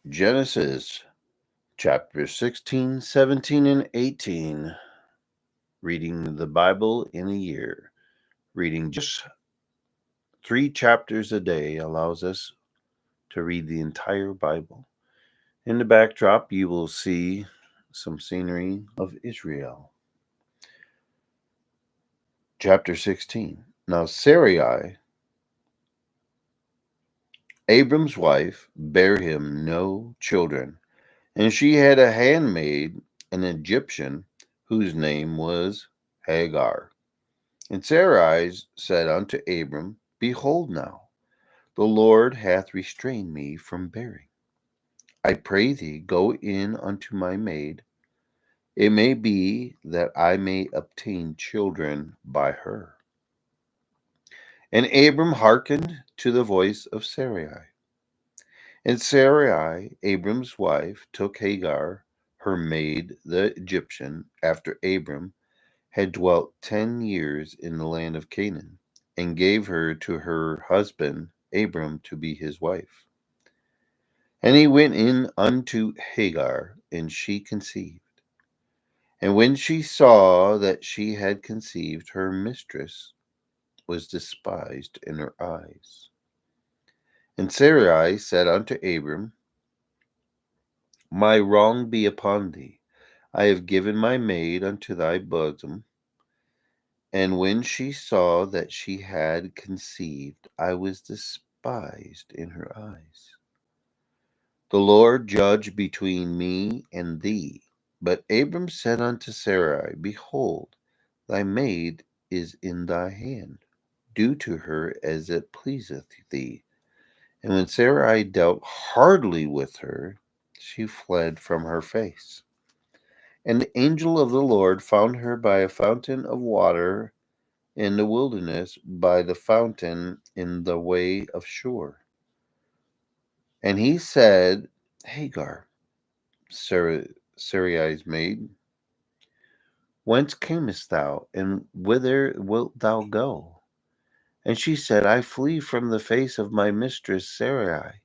Genesis chapter 16, 17, and 18. Reading the Bible in a year. Reading just 3 chapters a day allows us to read the entire Bible. In the backdrop, you will see some scenery of Israel. Chapter 16. Now Sarai, Abram's wife, bare him no children, and she had a handmaid, an Egyptian, whose name was Hagar. And Sarai said unto Abram, Behold now, the Lord hath restrained me from bearing. I pray thee, go in unto my maid. It may be that I may obtain children by her. And Abram hearkened to the voice of Sarai. And Sarai, Abram's wife, took Hagar, her maid, the Egyptian, after Abram had dwelt 10 years in the land of Canaan, and gave her to her husband Abram to be his wife. And he went in unto Hagar, and she conceived. And when she saw that she had conceived, her mistress was despised in her eyes. And Sarai said unto Abram, My wrong be upon thee. I have given my maid unto thy bosom. And when she saw that she had conceived, I was despised in her eyes. The Lord judge between me and thee. But Abram said unto Sarai, Behold, thy maid is in thy hand. Do to her as it pleaseth thee. And when Sarai dealt hardly with her, she fled from her face. And the angel of the Lord found her by a fountain of water in the wilderness, by the fountain in the way of Shur. And he said, Hagar, Sarai's maid, whence camest thou, and whither wilt thou go? And she said, I flee from the face of my mistress Sarai.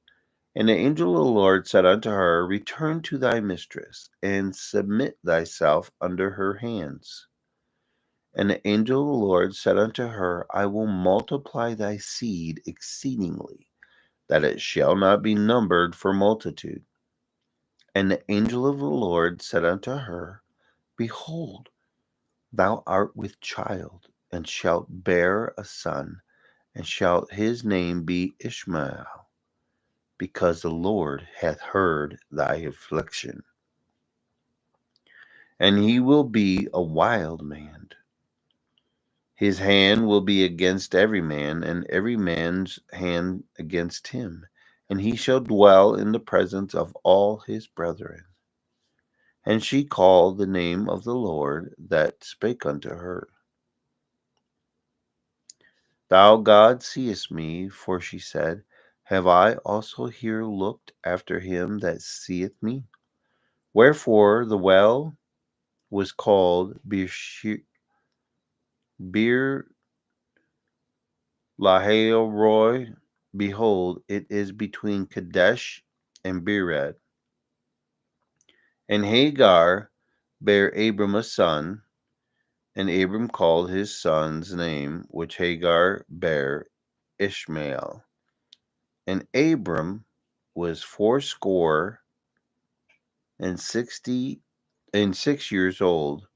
And the angel of the Lord said unto her, Return to thy mistress, and submit thyself under her hands. And the angel of the Lord said unto her, I will multiply thy seed exceedingly, that it shall not be numbered for multitude. And the angel of the Lord said unto her, Behold, thou art with child, and shalt bear a son, and shalt his name be Ishmael, because the Lord hath heard thy affliction. And he will be a wild man. His hand will be against every man, and every man's hand against him. And he shall dwell in the presence of all his brethren. And she called the name of the Lord that spake unto her. Thou God seest me, for she said, Have I also here looked after him that seeth me? Wherefore the well was called Bir Lahairoi. Behold, it is between Kadesh and Bered. And Hagar bare Abram a son, and Abram called his son's name, which Hagar bare, Ishmael. And Abram was fourscore and 6 years old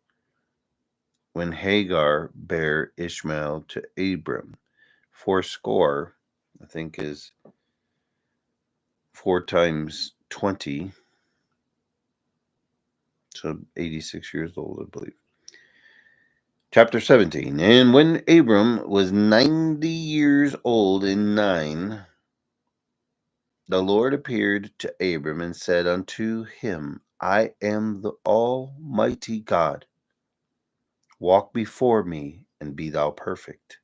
when Hagar bare Ishmael to Abram. Fourscore, I think, is 4 times 20, so 86 years old, I believe. Chapter 17. And when Abram was 90 years old and 9, the Lord appeared to Abram and said unto him, I am the Almighty God. Walk before me, and be thou perfect.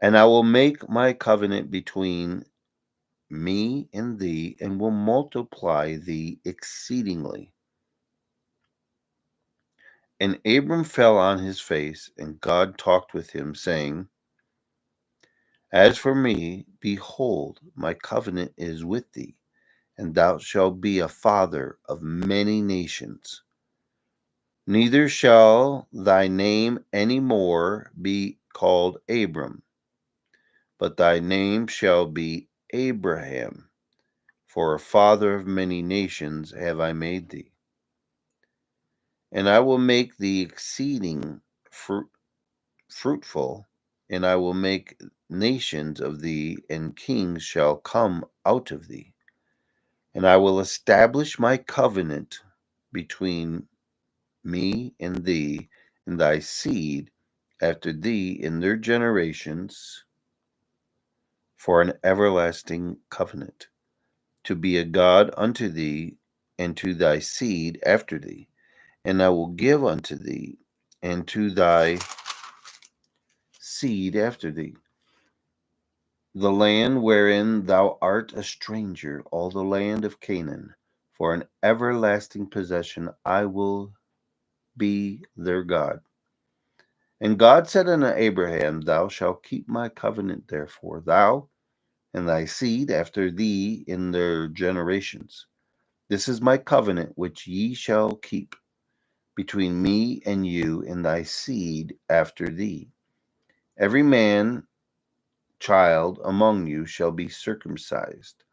And I will make my covenant between me and thee, and will multiply thee exceedingly. And Abram fell on his face, and God talked with him, saying, As for me, behold, my covenant is with thee, and thou shalt be a father of many nations. Neither shall thy name any more be called Abram, but thy name shall be Abraham, for a father of many nations have I made thee. And I will make thee exceeding fruitful, and I will make nations of thee, and kings shall come out of thee. And I will establish my covenant between me and thee and thy seed after thee in their generations for an everlasting covenant, to be a God unto thee and to thy seed after thee. And I will give unto thee and to thy seed after thee the land wherein thou art a stranger, all the land of Canaan, for an everlasting possession. I will be their God. And God said unto Abraham, Thou shalt keep my covenant, therefore, thou and thy seed after thee in their generations. This is my covenant which ye shall keep between me and you and thy seed after thee. Every man child among you shall be circumcised,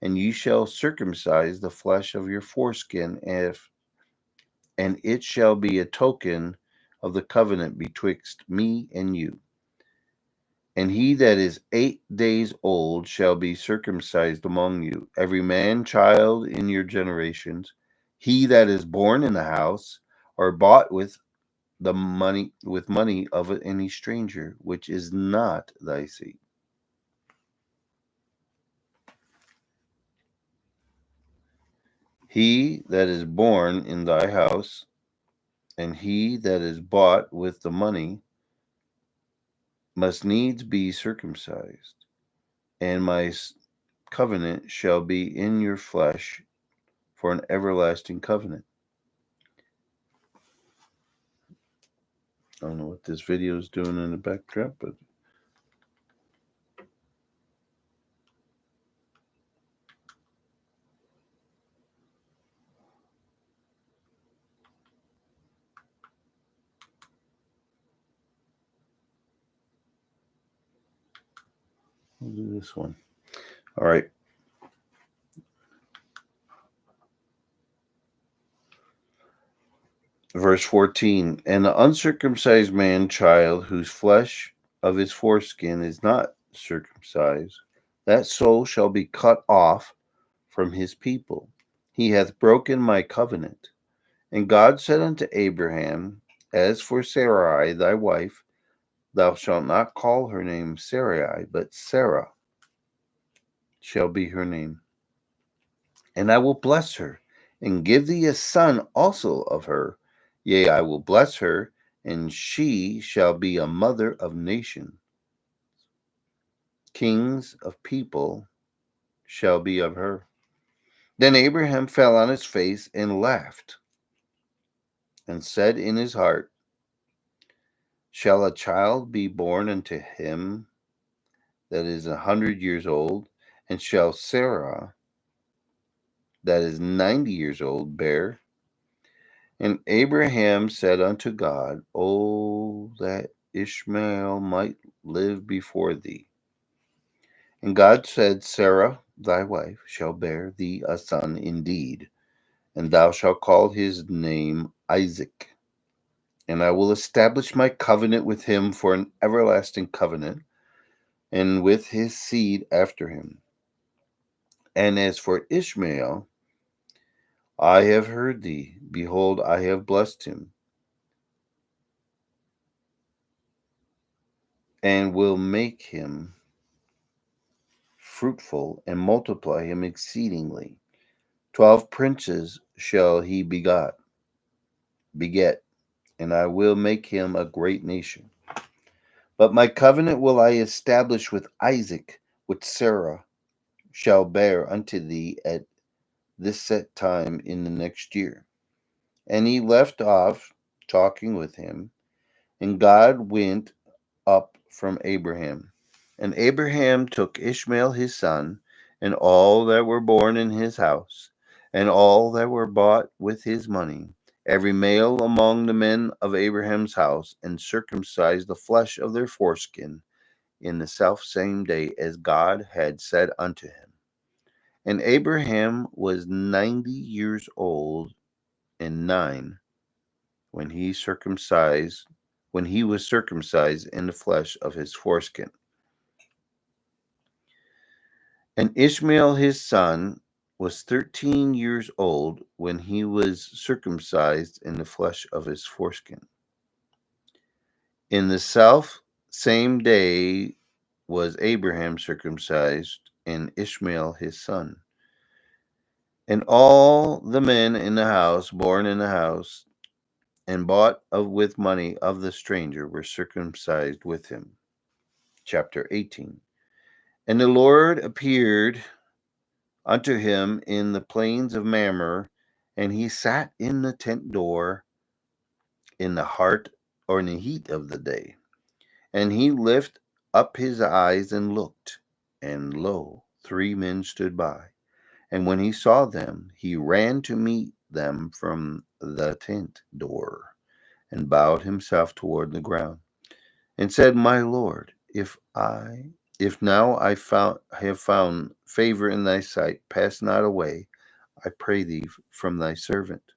and ye shall circumcise the flesh of your foreskin, and it shall be a token of the covenant betwixt me and you. And he that is 8 days old shall be circumcised among you, every man child in your generations. He that is born in the house, or bought with money of any stranger, which is not thy seed. He that is born in thy house, and he that is bought with the money, must needs be circumcised. And my covenant shall be in your flesh for an everlasting covenant. I don't know what this video is doing in the backdrop, but we'll do this one. All right. Verse 14. And the uncircumcised man child, whose flesh of his foreskin is not circumcised, that soul shall be cut off from his people. He hath broken my covenant. And God said unto Abraham, As for Sarai thy wife, thou shalt not call her name Sarai, but Sarah shall be her name. And I will bless her, and give thee a son also of her. Yea, I will bless her, and she shall be a mother of nations. Kings of people shall be of her. Then Abraham fell on his face and laughed, and said in his heart, Shall a child be born unto him that is 100 years old? And shall Sarah, that is 90 years old, bear? And Abraham said unto God, Oh, that Ishmael might live before thee. And God said, Sarah, thy wife, shall bear thee a son indeed, and thou shalt call his name Isaac. And I will establish my covenant with him for an everlasting covenant, and with his seed after him. And as for Ishmael, I have heard thee. Behold, I have blessed him, and will make him fruitful, and multiply him exceedingly. 12 princes shall he beget, and I will make him a great nation. But my covenant will I establish with Isaac, which Sarah shall bear unto thee at this set time in the next year. And he left off talking with him, and God went up from Abraham. And Abraham took Ishmael his son, and all that were born in his house, and all that were bought with his money, every male among the men of Abraham's house, and circumcised the flesh of their foreskin in the selfsame day as God had said unto him. And Abraham was 90 years old and 9 when he was circumcised in the flesh of his foreskin. And Ishmael his son was 13 years old when he was circumcised in the flesh of his foreskin. In the self same day was Abraham circumcised, and Ishmael his son. And all the men in the house, born in the house, and bought of with money of the stranger, were circumcised with him. Chapter 18. And the Lord appeared unto him in the plains of Mamre, and he sat in the tent door in the heart or in the heat of the day. And he lifted up his eyes and looked, and lo, 3 men stood by. And when he saw them, he ran to meet them from the tent door, and bowed himself toward the ground, and said, My Lord, if now have found favor in thy sight, pass not away, I pray thee, from thy servant.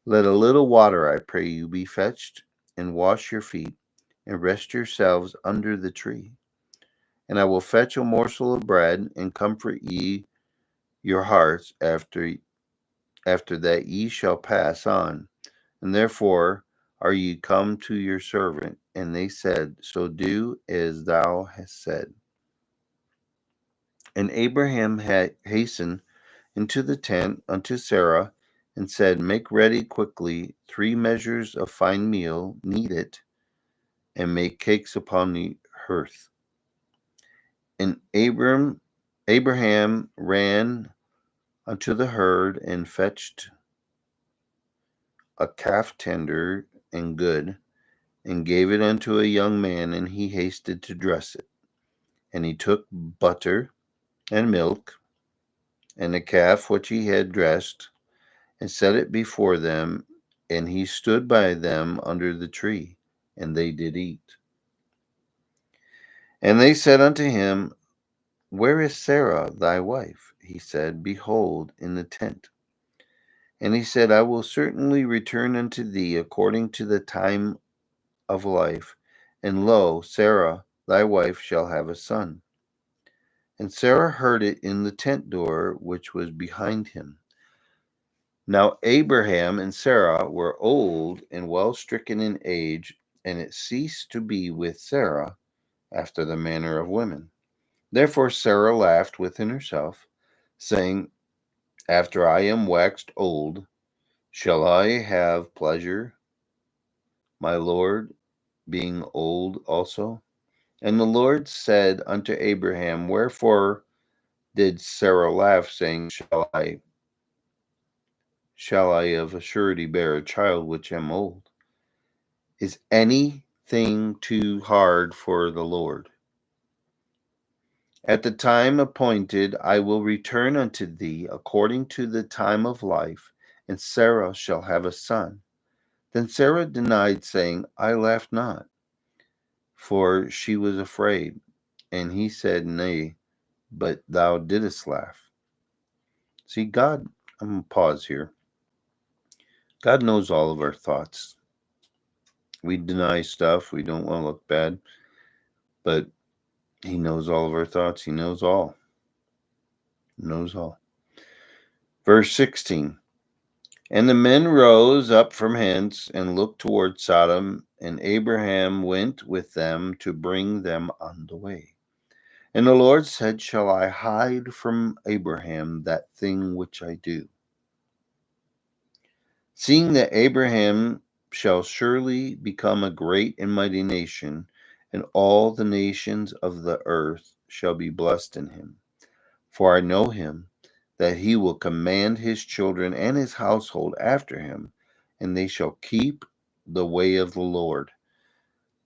Let a little water, I pray you, be fetched, and wash your feet, and rest yourselves under the tree. And I will fetch a morsel of bread, and comfort ye your hearts after that ye shall pass on. And therefore are ye come to your servant? And they said, So do as thou hast said. And Abraham had hastened into the tent unto Sarah, and said, Make ready quickly 3 measures of fine meal, knead it, and make cakes upon the hearth. And Abraham ran unto the herd, and fetched a calf tender and good, and gave it unto a young man, and he hasted to dress it. And he took butter and milk, and the calf which he had dressed, and set it before them, and he stood by them under the tree, and they did eat. And they said unto him, Where is Sarah thy wife? He said, Behold, in the tent. And he said, I will certainly return unto thee according to the time of life, and lo, Sarah thy wife shall have a son. And Sarah heard it in the tent door which was behind him. Now Abraham and Sarah were old and well stricken in age, and it ceased to be with Sarah after the manner of women. Therefore Sarah laughed within herself, saying, After I am waxed old, shall I have pleasure, my Lord being old also? And the Lord said unto Abraham, Wherefore did Sarah laugh, saying, Shall I of a surety bear a child which am old? Is anything too hard for the Lord? At the time appointed I will return unto thee according to the time of life, and Sarah shall have a son. Then Sarah denied, saying, I laughed not, for she was afraid. And he said, Nay, but thou didst laugh. See, God, I'm going to pause here. God knows all of our thoughts. We deny stuff. We don't want to look bad. But he knows all of our thoughts. He knows all. He knows all. Verse 16. And the men rose up from hence and looked toward Sodom, and Abraham went with them to bring them on the way. And the Lord said, Shall I hide from Abraham that thing which I do? Seeing that Abraham shall surely become a great and mighty nation, and all the nations of the earth shall be blessed in him. For I know him, that he will command his children and his household after him, and they shall keep the way of the Lord,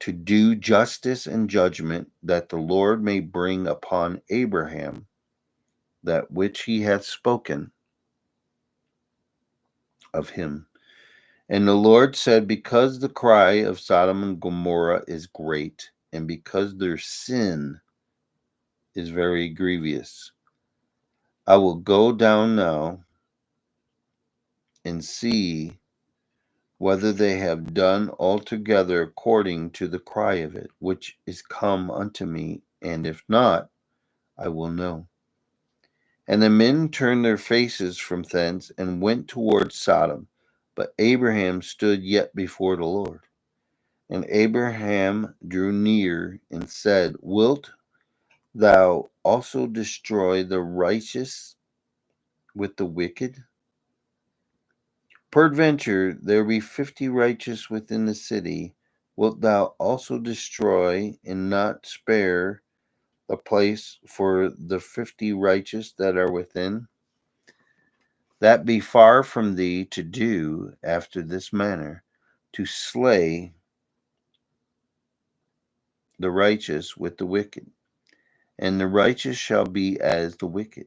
to do justice and judgment, that the Lord may bring upon Abraham that which he hath spoken of him. And the Lord said, because the cry of Sodom and Gomorrah is great, and because their sin is very grievous, I will go down now and see whether they have done altogether according to the cry of it, which is come unto me, and if not, I will know. And the men turned their faces from thence and went toward Sodom, but Abraham stood yet before the Lord. And Abraham drew near and said, wilt thou also destroy the righteous with the wicked? Peradventure there be 50 righteous within the city. Wilt thou also destroy and not spare the place for the 50 righteous that are within? That be far from thee to do after this manner, to slay the righteous with the wicked. And the righteous shall be as the wicked.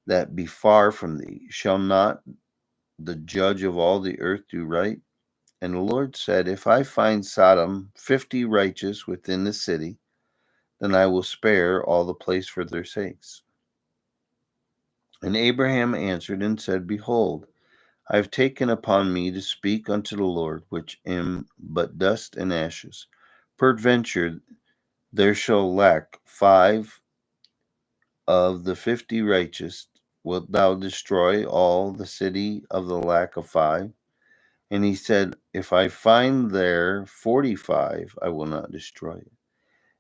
That be far from thee. Shall not the judge of all the earth do right? And the Lord said, if I find Sodom 50 righteous within the city, then I will spare all the place for their sakes. And Abraham answered and said, behold, I have taken upon me to speak unto the Lord, which am but dust and ashes. Peradventure there shall lack 5 of the 50 righteous. Wilt thou destroy all the city of the lack of 5? And he said, if I find there 45, I will not destroy it.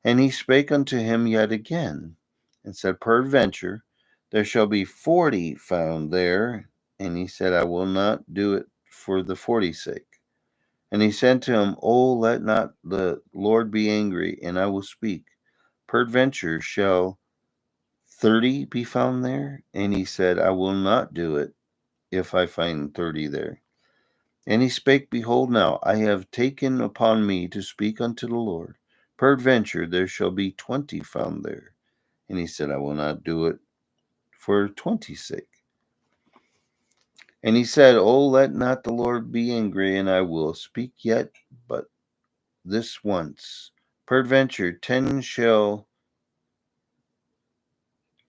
And he spake unto him yet again, and said, peradventure there shall be 40 found there. And he said, I will not do it for the 40's sake. And he said to him, oh, let not the Lord be angry, and I will speak. Peradventure shall 30 be found there? And he said, I will not do it if I find 30 there. And he spake, behold, now I have taken upon me to speak unto the Lord. Peradventure there shall be 20 found there. And he said, I will not do it for 20's sake. And he said, oh, let not the Lord be angry, and I will speak yet but this once. Peradventure 10 shall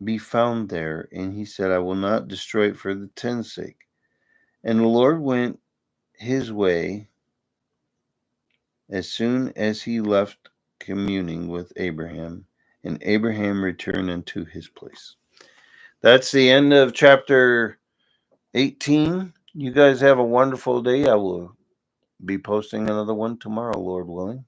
be found there. And he said, I will not destroy it for the 10's sake. And the Lord went his way as soon as he left communing with Abraham, and Abraham returned unto his place. That's the end of chapter 18. You guys have a wonderful day. I will be posting another one tomorrow, Lord willing.